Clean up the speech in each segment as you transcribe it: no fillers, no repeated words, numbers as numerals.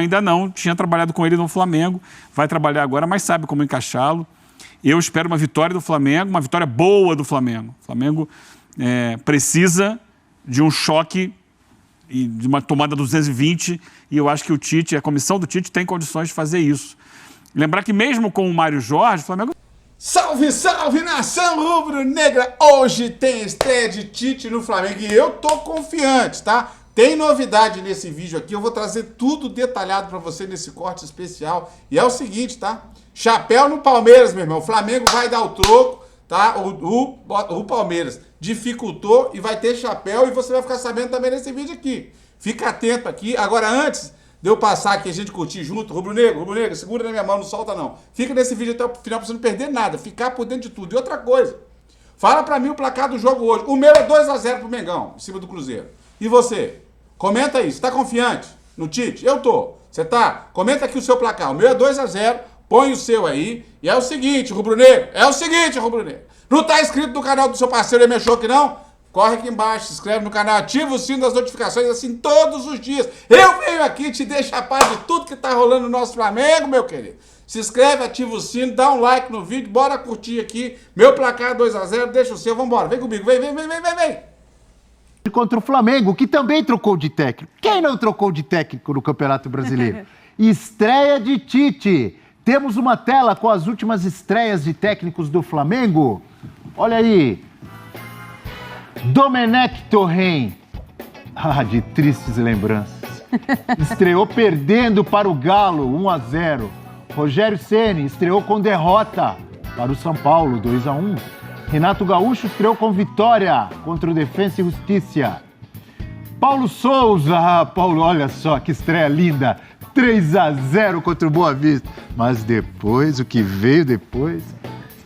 Ainda não, tinha trabalhado com ele no Flamengo, vai trabalhar agora, mas sabe como encaixá-lo. Eu espero uma vitória do Flamengo, uma vitória boa do Flamengo. O Flamengo precisa de um choque e de uma tomada 220, e eu acho que o Tite, a comissão do Tite tem condições de fazer isso. Lembrar que mesmo com o Mário Jorge, o Flamengo... Salve, salve, nação rubro-negra! Hoje tem estreia de Tite no Flamengo e eu tô confiante, tá? Tem novidade nesse vídeo aqui, eu vou trazer tudo detalhado pra você nesse corte especial. E é o seguinte, tá? Chapéu no Palmeiras, meu irmão. O Flamengo vai dar o troco, tá? O Palmeiras dificultou e vai ter chapéu e você vai ficar sabendo também nesse vídeo aqui. Fica atento aqui. Agora, antes de eu passar aqui, a gente curtir junto, rubro-negro, segura na minha mão, não solta não. Fica nesse vídeo até o final pra você não perder nada, ficar por dentro de tudo. E outra coisa, fala pra mim o placar do jogo hoje. O meu é 2-0 pro Mengão, em cima do Cruzeiro. E você? Comenta aí, você tá confiante no Tite? Eu tô. Você tá? Comenta aqui o seu placar. O meu é 2-0, põe o seu aí. E é o seguinte, rubro-negro, não tá inscrito no canal do seu parceiro MShow aqui não? Corre aqui embaixo, se inscreve no canal, ativa o sino das notificações, assim, todos os dias. Eu venho aqui te deixar a par de tudo que tá rolando no nosso Flamengo, meu querido. Se inscreve, ativa o sino, dá um like no vídeo, bora curtir aqui. Meu placar 2-0, deixa o seu, vambora. Vem comigo, vem. Contra o Flamengo, que também trocou de técnico. Quem não trocou de técnico no Campeonato Brasileiro? Estreia de Tite. Temos uma tela com as últimas estreias de técnicos do Flamengo. Olha aí. Domenech Torren. Ah, de tristes lembranças. Estreou perdendo para o Galo, 1-0. Rogério Ceni estreou com derrota para o São Paulo, 2-1. Renato Gaúcho estreou com vitória contra o Defensa e Justiça. Paulo Souza, Paulo, olha só que estreia linda, 3-0 contra o Boa Vista. Mas depois, o que veio depois,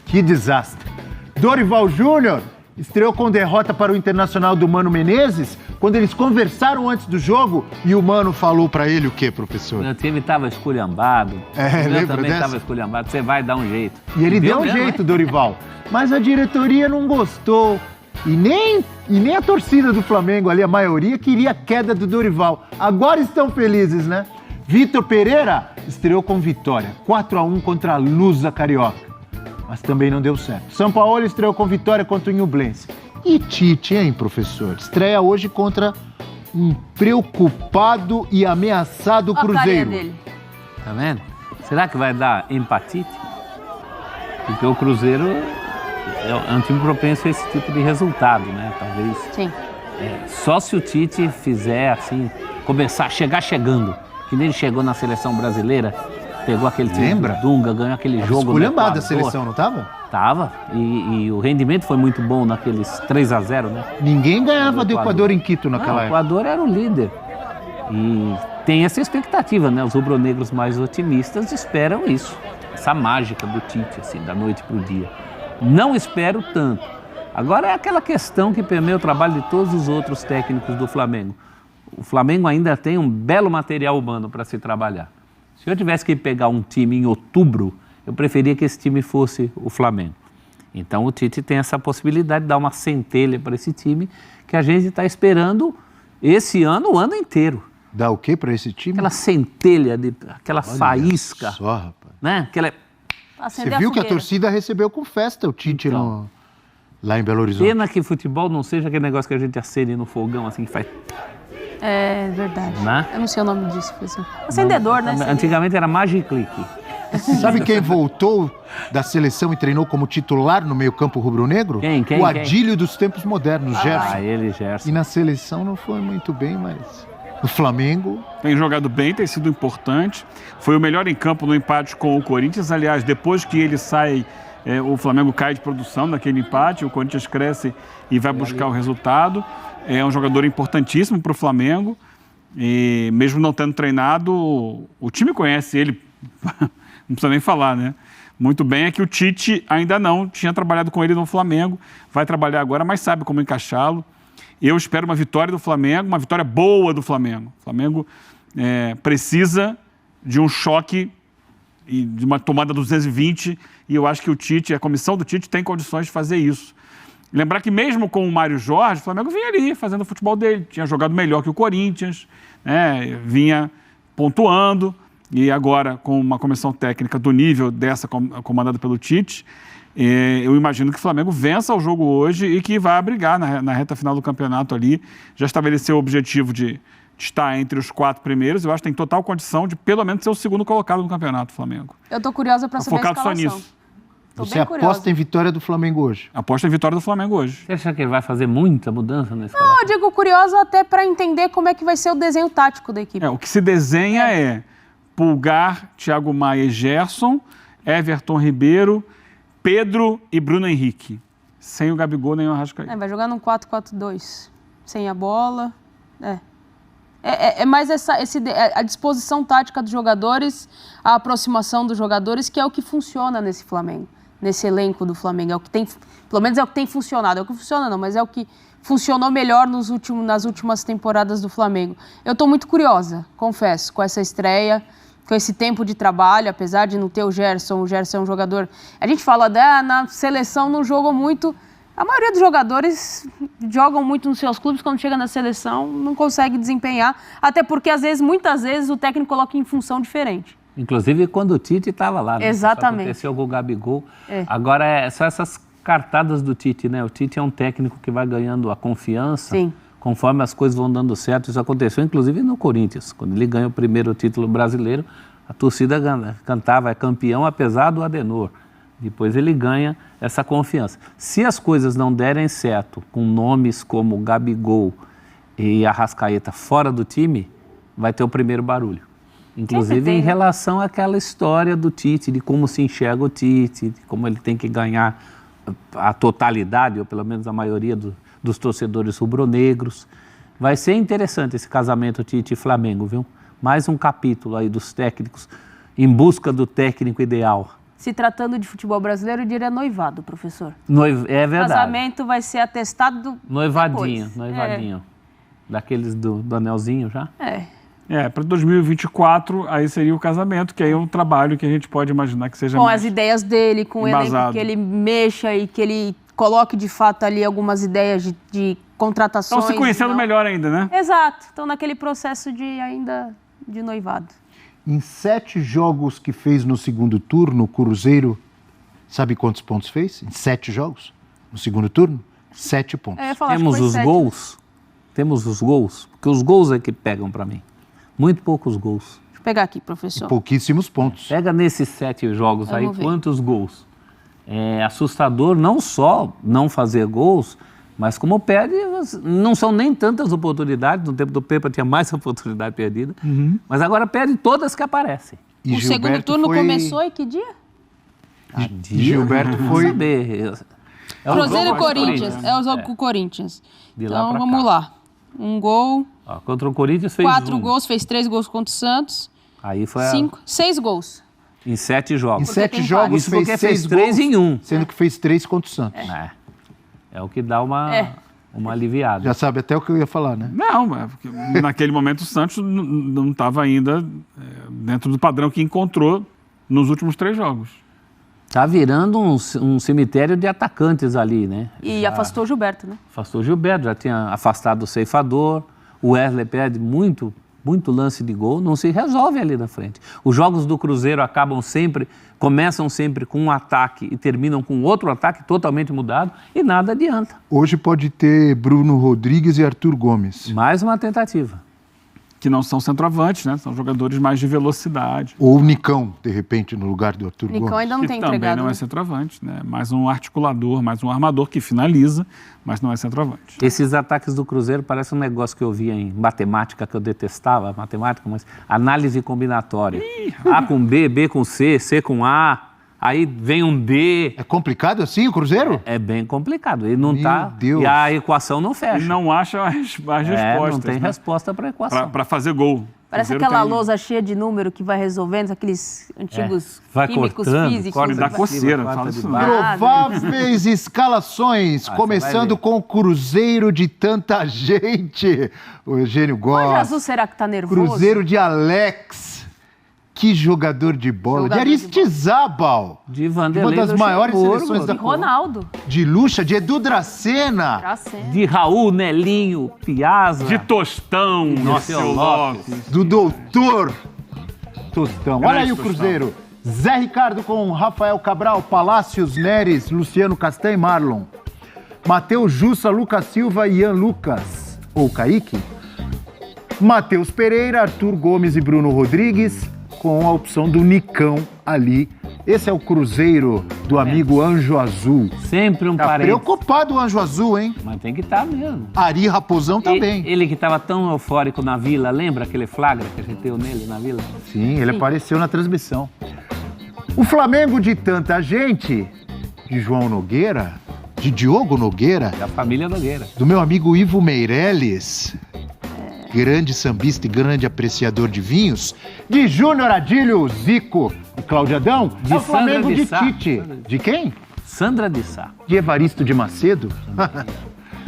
que desastre. Dorival Júnior estreou com derrota para o Internacional do Mano Menezes, quando eles conversaram antes do jogo e o Mano falou para ele o quê, professor? Meu time estava esculhambado, o meu também estava esculhambado, você vai dar um jeito. E ele deu um jeito, Dorival. Mas a diretoria não gostou. E nem a torcida do Flamengo ali, a maioria, queria a queda do Dorival. Agora estão felizes, né? Vitor Pereira estreou com vitória, 4-1 contra a Lusa Carioca. Mas também não deu certo. São Paulo estreou com vitória contra o Ñublense. E Tite, hein, professor? Estreia hoje contra um preocupado e ameaçado Cruzeiro. Tá vendo? Será que vai dar empatite? Porque o Cruzeiro é um time propenso a esse tipo de resultado, né? Talvez. Sim. Só se o Tite fizer assim, começar a chegar chegando, que nem ele chegou na seleção brasileira, pegou aquele time do Dunga, ganhou aquele jogo. Esculhambada a seleção, não tava? Tava. E o rendimento foi muito bom naqueles 3-0, né? Ninguém ganhava do Equador em Quito naquela época. O Equador era o líder. E tem essa expectativa, né? Os rubro-negros mais otimistas esperam isso. Essa mágica do Tite, assim, da noite pro dia. Não espero tanto. Agora é aquela questão que permeia o trabalho de todos os outros técnicos do Flamengo. O Flamengo ainda tem um belo material humano para se trabalhar. Se eu tivesse que pegar um time em outubro, eu preferia que esse time fosse o Flamengo. Então o Tite tem essa possibilidade de dar uma centelha para esse time que a gente está esperando esse ano, o ano inteiro. Dá o quê para esse time? Aquela centelha, aquela faísca. Só, rapaz. Né? Você viu que a torcida recebeu com festa o Tite lá em Belo Horizonte. Pena que futebol não seja aquele negócio que a gente acende no fogão, assim, que faz... É verdade. Né? Eu não sei o nome disso. Acendedor, né? Antigamente era Magic Click. Sabe quem voltou da seleção e treinou como titular no meio-campo rubro-negro? Quem? O Adílio dos tempos modernos, Gerson. Gerson. E na seleção não foi muito bem, mas no Flamengo... Tem jogado bem, tem sido importante. Foi o melhor em campo no empate com o Corinthians. Aliás, depois que ele sai, o Flamengo cai de produção naquele empate. O Corinthians cresce e vai buscar o resultado. É um jogador importantíssimo para o Flamengo. E mesmo não tendo treinado, o time conhece ele. Não precisa nem falar, né? Muito bem, é que o Tite ainda não tinha trabalhado com ele no Flamengo. Vai trabalhar agora, mas sabe como encaixá-lo. Eu espero uma vitória do Flamengo, uma vitória boa do Flamengo. O Flamengo precisa de um choque e de uma tomada 220, e eu acho que o Tite, a comissão do Tite tem condições de fazer isso. Lembrar que mesmo com o Mário Jorge, o Flamengo vinha ali fazendo o futebol dele, tinha jogado melhor que o Corinthians, né? Vinha pontuando, e agora com uma comissão técnica do nível dessa comandada pelo Tite, eu imagino que o Flamengo vença o jogo hoje e que vai brigar na reta final do campeonato ali. Já estabeleceu o objetivo de estar entre os 4 primeiros. Eu acho que tem total condição de pelo menos ser o segundo colocado no campeonato, Flamengo. Eu tô curiosa para saber a Focado só escalação. nisso. Tô Você bem aposta curiosa. em vitória do Flamengo hoje? Aposta em vitória do Flamengo hoje. Você acha que ele vai fazer muita mudança nesse Não, eu digo curiosa até para entender como é que vai ser o desenho tático da equipe. O que se desenha é Pulgar, Thiago Maia e Gerson, Everton Ribeiro, Pedro e Bruno Henrique. Sem o Gabigol nem o Arrascaeta. Vai jogar num 4-4-2. Sem a bola. É mais a disposição tática dos jogadores, a aproximação dos jogadores, que é o que funciona nesse Flamengo, nesse elenco do Flamengo. É o que tem, pelo menos é o que tem funcionado. É o que funciona não, mas é o que funcionou melhor nas últimas temporadas do Flamengo. Eu estou muito curiosa, confesso, com essa estreia, com esse tempo de trabalho, apesar de não ter o Gerson é um jogador... A gente fala, na seleção não jogou muito... A maioria dos jogadores jogam muito nos seus clubes, quando chega na seleção não consegue desempenhar, até porque muitas vezes o técnico coloca em função diferente. Inclusive quando o Tite estava lá, né? Exatamente. Isso aconteceu com o Gabigol. Agora, são essas cartadas do Tite, né? O Tite é um técnico que vai ganhando a confiança. Sim. Conforme as coisas vão dando certo. Isso aconteceu, inclusive, no Corinthians. Quando ele ganha o primeiro título brasileiro, a torcida cantava, é campeão apesar do Adenor. Depois ele ganha essa confiança. Se as coisas não derem certo, com nomes como Gabigol e Arrascaeta fora do time, vai ter o primeiro barulho. Inclusive em relação àquela história do Tite, de como se enxerga o Tite, de como ele tem que ganhar a totalidade, ou pelo menos a maioria dos torcedores rubro-negros. Vai ser interessante esse casamento Tite e Flamengo, viu? Mais um capítulo aí dos técnicos em busca do técnico ideal. Se tratando de futebol brasileiro, eu diria noivado, professor. É verdade. Casamento vai ser atestado Noivadinho. depois. Daqueles do anelzinho já? Para 2024, aí seria o casamento, que aí é um trabalho que a gente pode imaginar que seja Com mais as ideias dele, com o elenco que ele mexa e que ele coloque de fato ali algumas ideias de contratações. Estão se conhecendo melhor ainda, né? Exato. Estão naquele processo de noivado. Em 7 jogos que fez no segundo turno, o Cruzeiro, sabe quantos pontos fez? Em 7 jogos? No segundo turno? 7 pontos. Eu ia falar, Temos acho que foi os 7. gols? Temos os gols? Porque os gols é que pegam para mim. Muito poucos gols. Deixa eu pegar aqui, professor. Pouquíssimos pontos. Pega nesses 7 jogos aí, Vamos ver. quantos gols? É assustador não só não fazer gols, mas como perde, não são nem tantas oportunidades. No tempo do Pepa tinha mais oportunidade perdida. Mas agora perde todas que aparecem. E O segundo turno foi... começou e que dia? Gilberto Não foi... saber. É o Cruzeiro jogo e com o Corinthians. É o jogo com o Corinthians. De lá Então pra vamos cá. lá. Um gol, Ó, contra o Corinthians fez 4 um. gols, fez 3 gols contra o Santos. Aí foi 6 gols. em 7 jogos. Em 7 tem jogos Isso porque fez fez 6 3 gols, em 1. sendo que fez 3 contra o Santos. É o que dá uma aliviada. Já sabe até o que eu ia falar, né? Não, porque naquele momento o Santos não estava ainda dentro do padrão que encontrou nos últimos 3 jogos. Tá virando um cemitério de atacantes ali, né? E afastou o Gilberto, né? Afastou o Gilberto, já tinha afastado o ceifador. O Wesley perde muito lance de gol, não se resolve ali na frente. Os jogos do Cruzeiro começam sempre com um ataque e terminam com outro ataque totalmente mudado e nada adianta. Hoje pode ter Bruno Rodrigues e Arthur Gomes. Mais uma tentativa. Que não são centroavantes, né? São jogadores mais de velocidade. Ou o Nicão, de repente, no lugar do Arthur Nicão Gomes. ainda não Que tem também entregado. não é né? centroavante, né? Mais um articulador, mais um armador que finaliza, mas não é centroavante. Esses ataques do Cruzeiro parecem um negócio que eu via em matemática, que eu detestava, matemática, mas análise combinatória. A com B, B com C, C com A, aí vem um D. É complicado assim o Cruzeiro? É bem complicado. Ele não tá. Deus. E a equação não fecha. Ele não acha as respostas. Não tem né? resposta para a equação. Para fazer gol. Parece Cruzeiro aquela tem- lousa cheia de número que vai resolvendo aqueles antigos Vai químicos, cortando, físicos. corta e dá vai- coceira, Quarta fala de isso baixo. não. Prováveis escalações, você vai começando ver. com o Cruzeiro de tanta gente. O Eugênio O Gomes, Jesus será que tá nervoso? Cruzeiro de Alex, Que jogador de bola. De Aristizábal. De Vanderlei Uma das maiores Luxemburgo, seleções da E Ronaldo. De Lucha, de Edu Dracena. Dracena. de Raul, Nelinho, Piazza. De Tostão, Dirceu Lopes. Do doutor Tostão. Olha aí o Tostão. Cruzeiro. Zé Ricardo com Rafael Cabral, Palácios, Neres, Luciano Castanho e Marlon. Matheus Jussa, Lucas Silva e Ian Lucas, ou Kaique. Matheus Pereira, Arthur Gomes e Bruno Rodrigues, com a opção do Nicão ali. Esse é o Cruzeiro do amigo Anjo Azul. Sempre um Tá parente. preocupado o Anjo Azul, hein? Mas tem que estar mesmo. Ari Raposão também. Ele que estava tão eufórico na Vila, lembra aquele flagra que a gente deu nele na Vila? Sim, ele apareceu na transmissão. O Flamengo de tanta gente, de João Nogueira, de Diogo Nogueira, Da família Nogueira. do meu amigo Ivo Meirelles, grande sambista e grande apreciador de vinhos, de Júnior Adílio, Zico e Claudiadão, De é o Flamengo Sandra de de Sá. Tite. De quem? Sandra de Sá. De Evaristo de Macedo.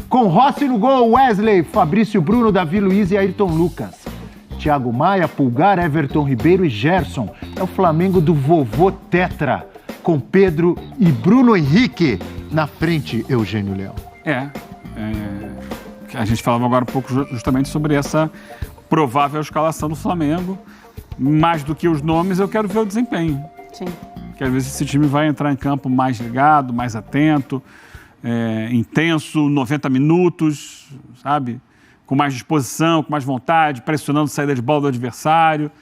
Com Rossi no gol, Wesley, Fabrício Bruno, Davi Luiz e Ayrton Lucas. Thiago Maia, Pulgar, Everton Ribeiro e Gerson. É o Flamengo do vovô Tetra, com Pedro e Bruno Henrique na frente, Eugênio Leão. A gente falava agora um pouco justamente sobre essa provável escalação do Flamengo. Mais do que os nomes, eu quero ver o desempenho. Sim. Quero ver se esse time vai entrar em campo mais ligado, mais atento, intenso, 90 minutos, sabe? Com mais disposição, com mais vontade, pressionando a saída de bola do adversário,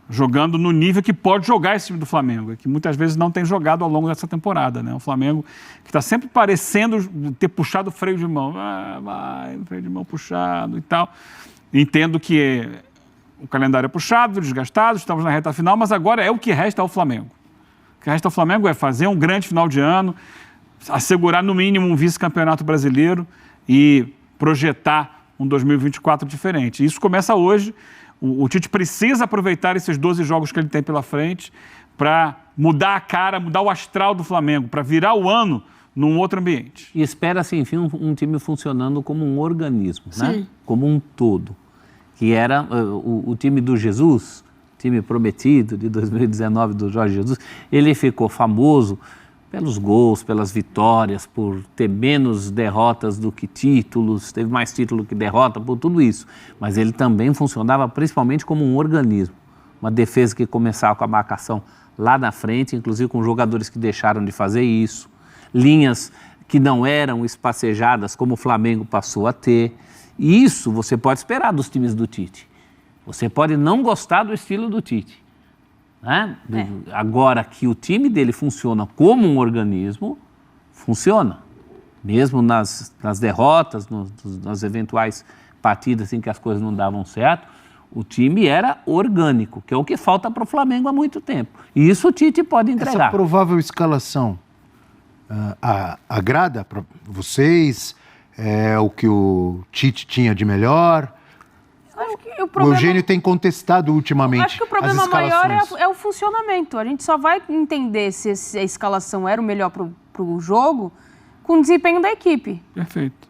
jogando no nível que pode jogar esse time do Flamengo, que muitas vezes não tem jogado ao longo dessa temporada, né? O Flamengo que está sempre parecendo ter puxado o freio de mão. Vai, freio de mão puxado e tal. Entendo que o calendário é puxado, desgastado, estamos na reta final, mas agora é o que resta ao Flamengo. O que resta ao Flamengo é fazer um grande final de ano, assegurar no mínimo um vice-campeonato brasileiro e projetar um 2024 diferente. Isso começa hoje. O Tite precisa aproveitar esses 12 jogos que ele tem pela frente para mudar a cara, mudar o astral do Flamengo, para virar o ano num outro ambiente. E espera-se, enfim, um time funcionando como um organismo, né? Como um todo. Que era o time do Jesus, time prometido de 2019 do Jorge Jesus. Ele ficou famoso pelos gols, pelas vitórias, por ter menos derrotas do que títulos, teve mais título que derrota, por tudo isso. Mas ele também funcionava principalmente como um organismo. Uma defesa que começava com a marcação lá na frente, inclusive com jogadores que deixaram de fazer isso. Linhas que não eram espacejadas, como o Flamengo passou a ter. E isso você pode esperar dos times do Tite. Você pode não gostar do estilo do Tite. Né? Agora que o time dele funciona como um organismo, funciona. Mesmo nas derrotas, nas eventuais partidas em que as coisas não davam certo, o time era orgânico, que é o que falta para o Flamengo há muito tempo. E isso o Tite pode entregar. Essa provável escalação agrada para vocês? É o que o Tite tinha de melhor? Acho que O Eugênio tem contestado ultimamente Acho que o as problema maior escalações. é o funcionamento. A gente só vai entender se a escalação era o melhor para o jogo com o desempenho da equipe. Perfeito.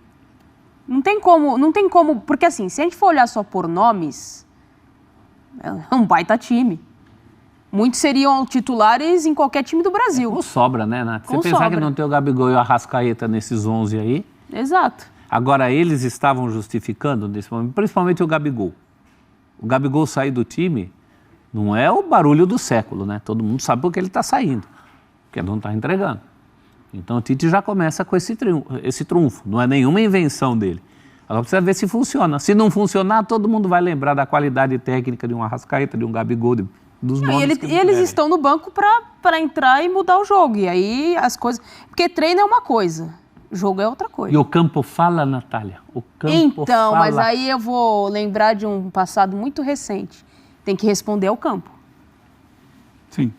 Não tem como, porque assim, se a gente for olhar só por nomes, é um baita time. Muitos seriam titulares em qualquer time do Brasil. Com sobra, né, Nath? Você Com pensar sobra. que não tem o Gabigol e o Arrascaeta nesses 11 aí. Exato. Agora, eles estavam justificando nesse momento, principalmente o Gabigol. O Gabigol sair do time não é o barulho do século, né? Todo mundo sabe por que ele está saindo, porque não está entregando. Então, o Tite já começa com esse trunfo, não é nenhuma invenção dele. Agora precisa ver se funciona. Se não funcionar, todo mundo vai lembrar da qualidade técnica de um Arrascaeta, de um Gabigol, dos nomes que Eles estão no banco para entrar e mudar o jogo. E aí as coisas... Porque treino é uma coisa, jogo é outra coisa. E o campo fala, Natália? O campo Então, fala. mas aí eu vou lembrar de um passado muito recente. Tem que responder ao campo. Sim.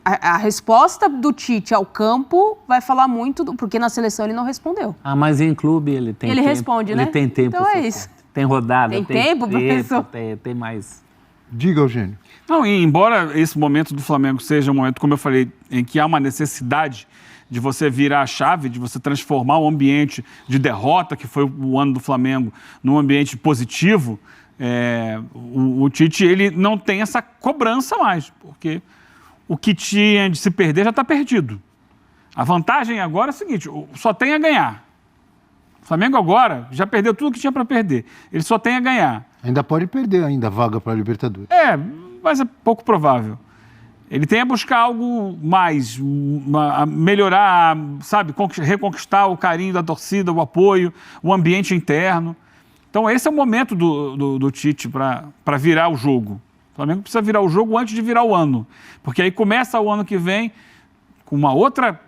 A resposta do Tite ao campo vai falar muito, porque na seleção ele não respondeu. Ah, mas em clube ele tem Ele tempo. responde, né? Ele tem tempo. Então é suficiente. isso. Tem rodada. Tem tempo, professor? Tem mais... Diga, Eugênio. Não, e embora esse momento do Flamengo seja um momento, como eu falei, em que há uma necessidade de você virar a chave, de você transformar o ambiente de derrota, que foi o ano do Flamengo, num ambiente positivo, O Tite ele não tem essa cobrança mais, porque o que tinha de se perder já está perdido. A vantagem agora é o seguinte, só tem a ganhar. O Flamengo agora já perdeu tudo que tinha para perder. Ele só tem a ganhar. Ainda pode perder ainda a vaga para a Libertadores. Mas é pouco provável. Ele tem a buscar algo mais, a melhorar, sabe, reconquistar o carinho da torcida, o apoio, o ambiente interno. Então esse é o momento do Tite para virar o jogo. O Flamengo precisa virar o jogo antes de virar o ano. Porque aí começa o ano que vem com uma outra,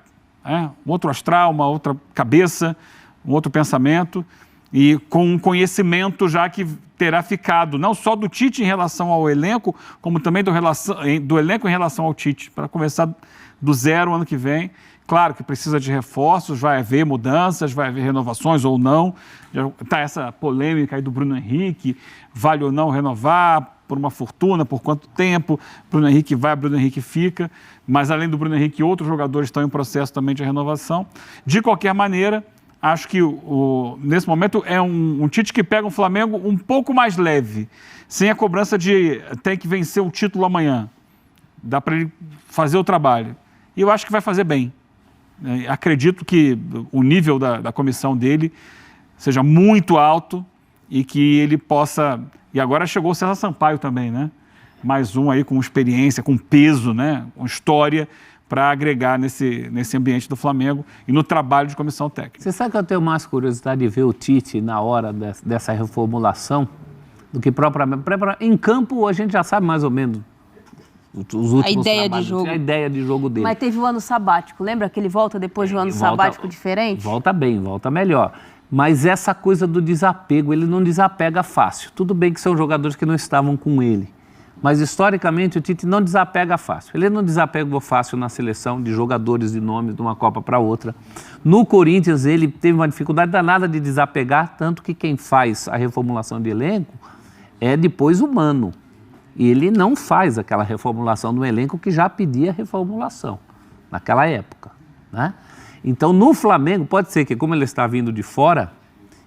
um outro astral, uma outra cabeça, um outro pensamento e com um conhecimento já que terá ficado, não só do Tite em relação ao elenco, como também do elenco em relação ao Tite, para começar do zero ano que vem. Claro que precisa de reforços, vai haver mudanças, vai haver renovações ou não. Já está essa polêmica aí do Bruno Henrique, vale ou não renovar por uma fortuna, por quanto tempo, Bruno Henrique vai, Bruno Henrique fica, mas além do Bruno Henrique, outros jogadores estão em processo também de renovação. De qualquer maneira, acho que nesse momento é um Tite que pega um Flamengo um pouco mais leve, sem a cobrança de ter que vencer o título amanhã. Dá para ele fazer o trabalho. E eu acho que vai fazer bem. Acredito que o nível da comissão dele seja muito alto e que ele possa... E agora chegou o César Sampaio também, né? Mais um aí com experiência, com peso, né? Com história, para agregar nesse ambiente do Flamengo e no trabalho de comissão técnica. Você sabe que eu tenho mais curiosidade de ver o Tite na hora dessa reformulação do que propriamente... Em campo a gente já sabe mais ou menos os últimos a ideia trabalhos, de jogo. a ideia de jogo dele. Mas teve o ano sabático, lembra que ele volta depois de um ano sabático diferente? Volta bem, volta melhor. Mas essa coisa do desapego, ele não desapega fácil. Tudo bem que são jogadores que não estavam com ele. Mas, historicamente, o Tite não desapega fácil. Ele não desapegou fácil na seleção de jogadores de nome de uma Copa para outra. No Corinthians, ele teve uma dificuldade danada de desapegar, tanto que quem faz a reformulação de elenco é depois o Mano. E ele não faz aquela reformulação do elenco que já pedia reformulação naquela época, né? Então, no Flamengo, pode ser que, como ele está vindo de fora,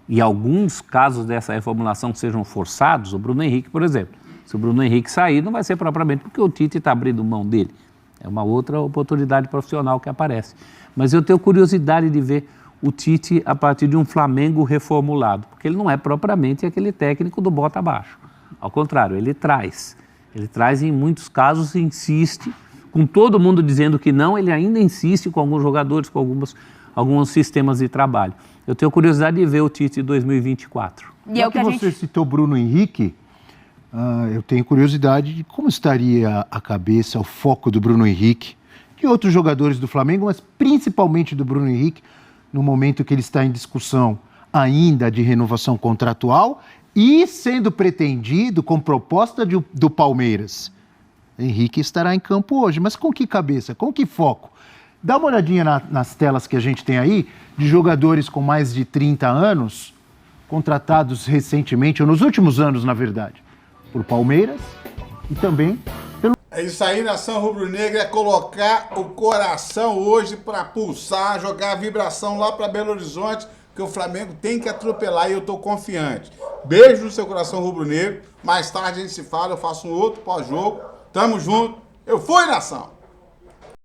e alguns casos dessa reformulação sejam forçados, o Bruno Henrique, por exemplo. Se o Bruno Henrique sair, não vai ser propriamente porque o Tite está abrindo mão dele. É uma outra oportunidade profissional que aparece. Mas eu tenho curiosidade de ver o Tite a partir de um Flamengo reformulado, porque ele não é propriamente aquele técnico do bota abaixo. Ao contrário, ele traz. Ele traz em muitos casos, insiste, com todo mundo dizendo que não, ele ainda insiste com alguns jogadores, com alguns sistemas de trabalho. Eu tenho curiosidade de ver o Tite 2024. E é o que você citou Bruno Henrique, eu tenho curiosidade de como estaria a cabeça, o foco do Bruno Henrique, de outros jogadores do Flamengo, mas principalmente do Bruno Henrique, no momento que ele está em discussão ainda de renovação contratual e sendo pretendido com proposta do Palmeiras. Henrique estará em campo hoje, mas com que cabeça, com que foco? Dá uma olhadinha nas telas que a gente tem aí, de jogadores com mais de 30 anos, contratados recentemente, ou nos últimos anos, na verdade, por Palmeiras e também pelo... É isso aí, nação rubro-negra, é colocar o coração hoje para pulsar, jogar a vibração lá para Belo Horizonte, que o Flamengo tem que atropelar e eu tô confiante. Beijo no seu coração rubro-negro, mais tarde a gente se fala, eu faço um outro pós-jogo. Tamo junto. Eu fui, nação!